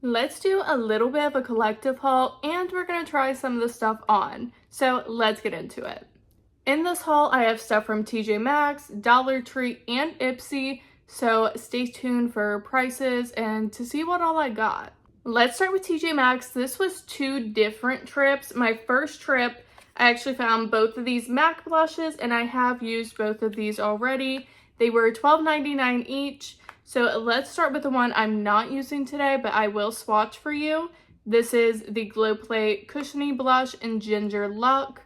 Let's do a little bit of a collective haul and we're going to try some of the stuff on. So let's get into it. In this haul, I have stuff from TJ Maxx, Dollar Tree, and Ipsy. So stay tuned for prices and to see what all I got. Let's start with TJ Maxx. This was 2 different trips. My first trip, I actually found both of these MAC blushes and I have used both of these already. They were $12.99 each. So let's start with the one I'm not using today, but I will swatch for you. This is the Glow Play Cushiony Blush in Ginger Luck.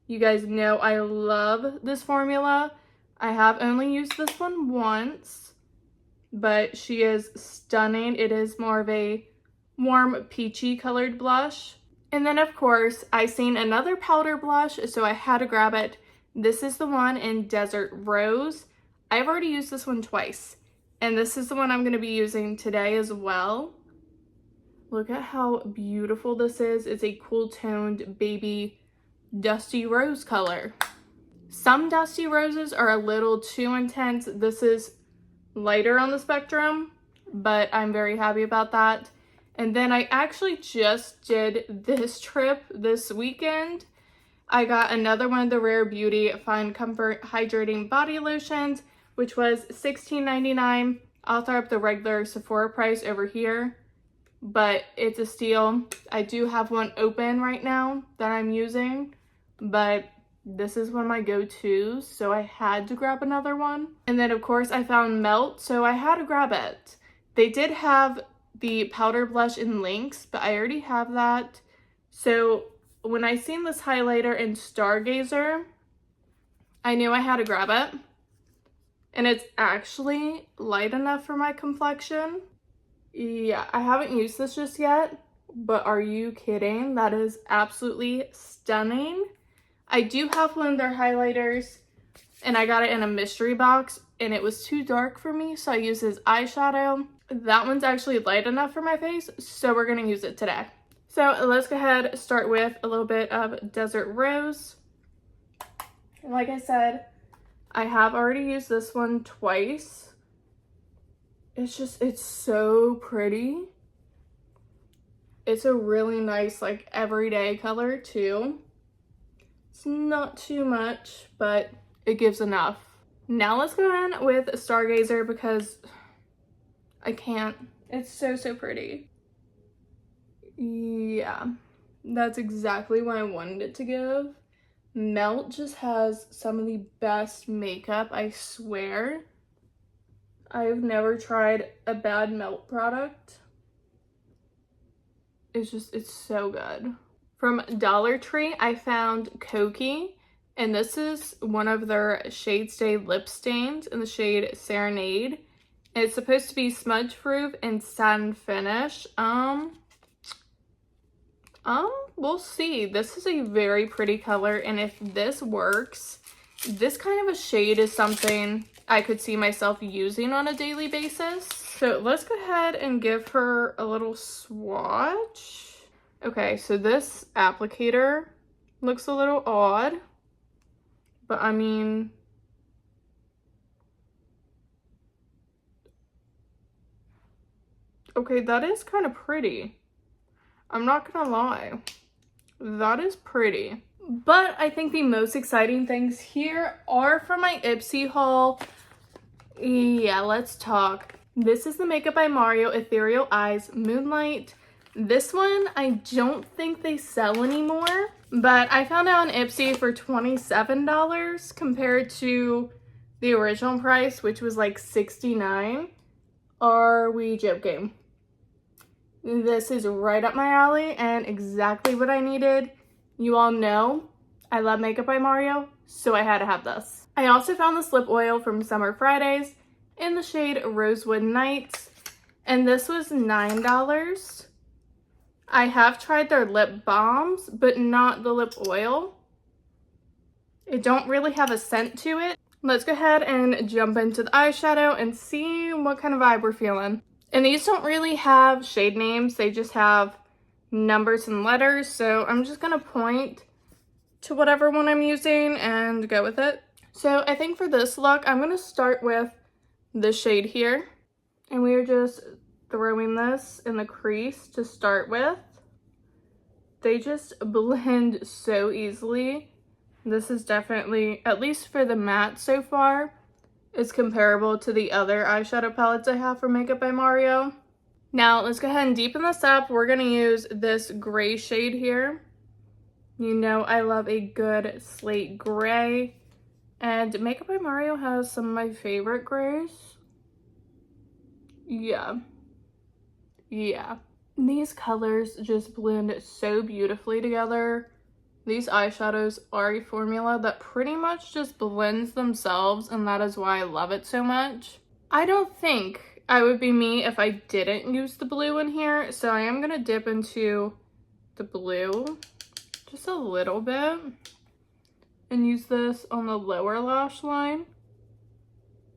You guys know I love this formula. I have only used this one once, but she is stunning. It is more of a warm peachy colored blush. And then of course, I seen another powder blush, so I had to grab it. This is the one in Desert Rose. I've already used this one twice. And this is the one I'm going to be using today as well. Look at how beautiful this is. It's a cool toned baby dusty rose color. Some dusty roses are a little too intense. This is lighter on the spectrum, but I'm very happy about that. And then I actually just did this trip this weekend. I got another one of the Rare Beauty Fine Comfort Hydrating Body Lotions, which was $16.99. I'll throw up the regular Sephora price over here, but it's a steal. I do have one open right now that I'm using, but this is one of my go-tos, so I had to grab another one. And then of course I found Melt, so I had to grab it. They did have the powder blush in Lynx, but I already have that. So when I seen this highlighter in Stargazer, I knew I had to grab it. And it's actually light enough for my complexion. Yeah, I haven't used this just yet, but are you kidding? That is absolutely stunning. I do have one of their highlighters, and I got it in a mystery box, and it was too dark for me, so I used this eyeshadow. That one's actually light enough for my face, so we're gonna use it today. So let's go ahead and start with a little bit of Desert Rose. Like I said, I have already used this one twice. It's so pretty. It's a really nice, like, everyday color too. It's not too much, but it gives enough. Now let's go in with Stargazer because I can't. It's so pretty. Yeah, that's exactly what I wanted it to give. Melt just has some of the best makeup, I swear. I've never tried a bad Melt product. It's so good. From Dollar Tree, I found Koki, and this is one of their Shade Stay lip stains in the shade Serenade. And it's supposed to be smudge proof and satin finish. We'll see. This is a very pretty color, and if this works, this kind of a shade is something I could see myself using on a daily basis. So let's go ahead and give her a little swatch. Okay, so this applicator looks a little odd, but I mean, okay, that is kind of pretty. I'm not gonna lie. That is pretty. But I think the most exciting things here are from my Ipsy haul. Yeah, let's talk. This is the Makeup by Mario Ethereal Eyes Moonlight. This one, I don't think they sell anymore, but I found it on Ipsy for $27 compared to the original price, which was like $69. Are we joking? This is right up my alley and exactly what I needed. You all know I love Makeup by Mario, so I had to have this. I also found this lip oil from Summer Fridays in the shade Rosewood Nights, and this was $9. I have tried their lip balms, but not the lip oil. It don't really have a scent to it. Let's go ahead and jump into the eyeshadow and see what kind of vibe we're feeling. And these don't really have shade names, they just have numbers and letters, so I'm just gonna point to whatever one I'm using and go with it. So I think for this look, I'm gonna start with this shade here, and we are just throwing this in the crease to start with. They just blend so easily. This is definitely, at least for the matte so far, is comparable to the other eyeshadow palettes I have for Makeup by Mario. Now let's go ahead and deepen this up. We're gonna use this gray shade here. You know I love a good slate gray, and Makeup by Mario has some of my favorite grays. Yeah. These colors just blend so beautifully together. These eyeshadows are a formula that pretty much just blends themselves, and that is why I love it so much. I don't think I would be me if I didn't use the blue in here, so I am gonna dip into the blue just a little bit and use this on the lower lash line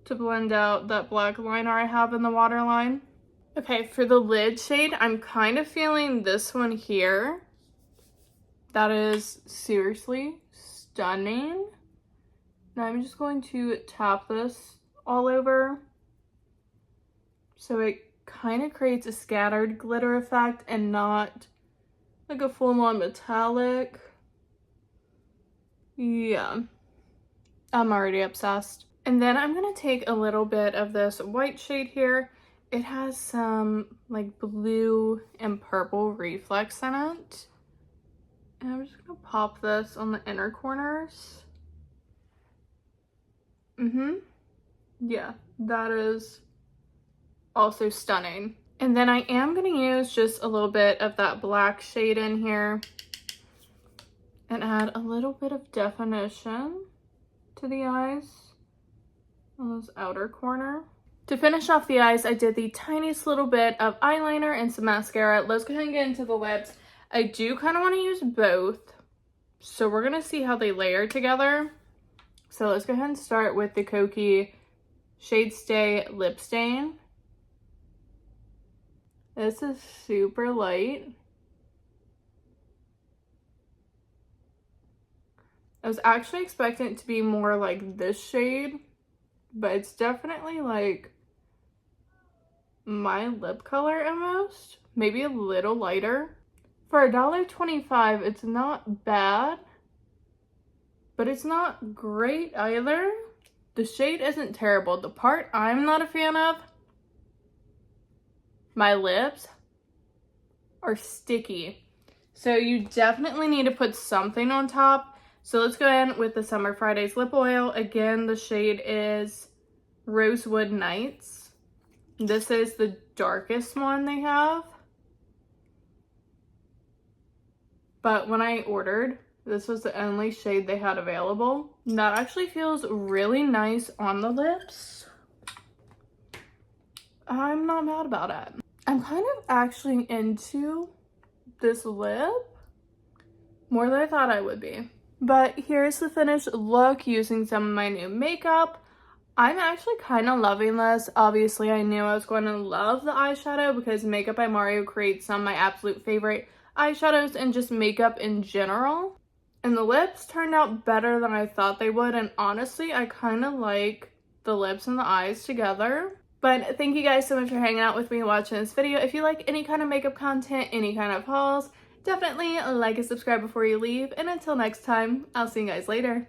to blend out that black liner I have in the waterline. Okay, for the lid shade, I'm kind of feeling this one here. That is seriously stunning. Now I'm just going to tap this all over so it kind of creates a scattered glitter effect and not like a full-on metallic. Yeah, I'm already obsessed. And then I'm gonna take a little bit of this white shade here. It has some like blue and purple reflex in it. And I'm just gonna pop this on the inner corners. Yeah, that is also stunning. And then I am gonna use just a little bit of that black shade in here and add a little bit of definition to the eyes on this outer corner. To finish off the eyes, I did the tiniest little bit of eyeliner and some mascara. Let's go ahead and get into the lips. I do kind of want to use both, so we're going to see how they layer together. So let's go ahead and start with the Kokie Shade Stay Lip Stain. This is super light. I was actually expecting it to be more like this shade, but it's definitely like my lip color almost, maybe a little lighter. For $1.25, it's not bad, but it's not great either. The shade isn't terrible. The part I'm not a fan of, my lips are sticky. So you definitely need to put something on top. So let's go in with the Summer Fridays lip oil. Again, the shade is Rosewood Nights. This is the darkest one they have. But when I ordered, this was the only shade they had available. That actually feels really nice on the lips. I'm not mad about it. I'm kind of actually into this lip more than I thought I would be. But here's the finished look using some of my new makeup. I'm actually kind of loving this. Obviously, I knew I was going to love the eyeshadow because Makeup by Mario creates some of my absolute favorite eyeshadows and just makeup in general. And the lips turned out better than I thought they would. And honestly, I kind of like the lips and the eyes together. But thank you guys so much for hanging out with me and watching this video. If you like any kind of makeup content, any kind of hauls, definitely like and subscribe before you leave. And until next time, I'll see you guys later.